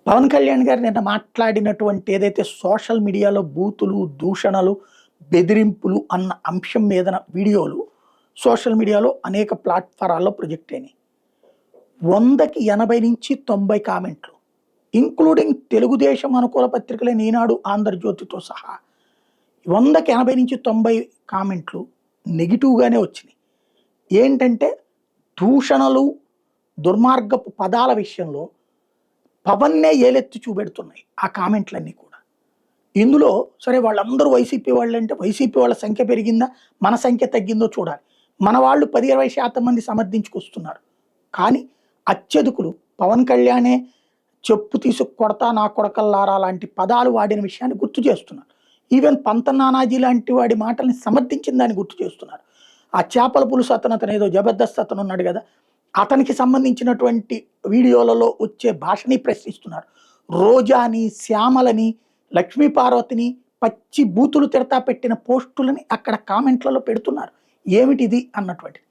పవన్ కళ్యాణ్ గారు నిన్న మాట్లాడినటువంటి ఏదైతే సోషల్ మీడియాలో బూతులు, దూషణలు, బెదిరింపులు అన్న అంశం మీదన వీడియోలు సోషల్ మీడియాలో అనేక ప్లాట్‌ఫారాల్లో ప్రొజెక్ట్ అయినాయి. 100కి 80-90 కామెంట్లు. ఇంక్లూడింగ్ తెలుగుదేశం అనుకూల పత్రికలైన ఈనాడు, ఆంధ్రజ్యోతితో సహా 100కి 80-90 కామెంట్లు నెగెటివ్‌గానే వచ్చినాయి. ఏంటంటే దూషణలు, దుర్మార్గపు పదాల విషయంలో పవన్నే ఏలెత్తి చూపెడుతున్నాయి ఆ కామెంట్లన్నీ కూడా. ఇందులో సరే వాళ్ళందరూ వైసీపీ వాళ్ళంటే వైసీపీ వాళ్ళ సంఖ్య పెరిగిందా? మన సంఖ్య తగ్గిందో చూడాలి. మన వాళ్ళు 10-20% మంది సమర్థించుకొస్తున్నారు. కానీ అత్యధికులు పవన్ కళ్యాణే చెప్పు తీసుకు కొడతా నా కొడకల్లారా లాంటి పదాలు వాడిన విషయాన్ని గుర్తు చేస్తున్నారు. ఈవెన్ పంతం నానాజీ లాంటి వాడి మాటల్ని సమర్థించిన దాన్ని గుర్తు చేస్తున్నారు. ఆ చేపల పులుసు అతను ఏదో జబర్దస్త్ అతను ఉన్నాడు కదా! అతనికి సంబంధించినటువంటి వీడియోలలో వచ్చే భాషని ప్రశ్నిస్తున్నారు. రోజాని, శ్యామలని, లక్ష్మీ పార్వతిని పచ్చి బూతులు తిడతా పెట్టిన పోస్టులని అక్కడ కామెంట్లలో పెడుతున్నారు. ఏమిటిది అన్నటువంటిది.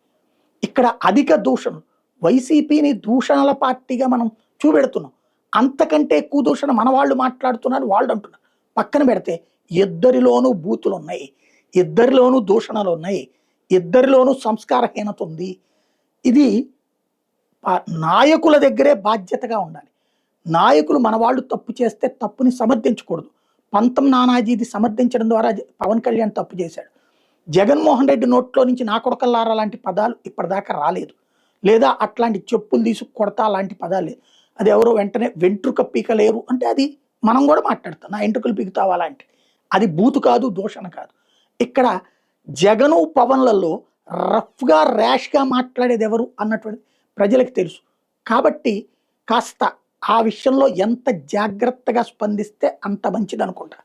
ఇక్కడ అధిక దూషణ, వైసీపీని దూషణల పార్టీగా మనం చూపెడుతున్నాం. అంతకంటే ఎక్కువ దూషణ మన వాళ్ళు మాట్లాడుతున్నారు, వాళ్ళు అంటున్నారు. పక్కన పెడితే ఇద్దరిలోనూ బూతులున్నాయి, ఇద్దరిలోనూ దూషణలున్నాయి, ఇద్దరిలోనూ సంస్కారహీనత ఉంది. ఇది నాయకుల దగ్గరే బాధ్యతగా ఉండాలి. నాయకులు మన వాళ్ళు తప్పు చేస్తే తప్పుని సమర్థించకూడదు. పంతం నానాజీది సమర్థించడం ద్వారా పవన్ కళ్యాణ్ తప్పు చేశాడు. జగన్మోహన్ రెడ్డి నోట్లో నుంచి నా కొడకల్లారా లాంటి పదాలు ఇప్పటిదాకా రాలేదు. లేదా అట్లాంటి చెప్పులు తీసుకు కొడతా లాంటి పదాలు లేదు. అది ఎవరో వెంటనే వెంట్రుక పీకలేరు అంటే అది మనం కూడా మాట్లాడతాం. నా ఎంట్రుకలు పీకుతావా లాంటి. అది బూతు కాదు, దూషణ కాదు. ఇక్కడ జగను, పవన్లలో రఫ్‌గా, ర్యాష్‌గా మాట్లాడేది ఎవరు అన్నటువంటి ప్రజలకు తెలుసు. కాబట్టి కాస్త ఆ విషయంలో ఎంత జాగ్రత్తగా స్పందిస్తే అంత మంచిదనుకుంటా.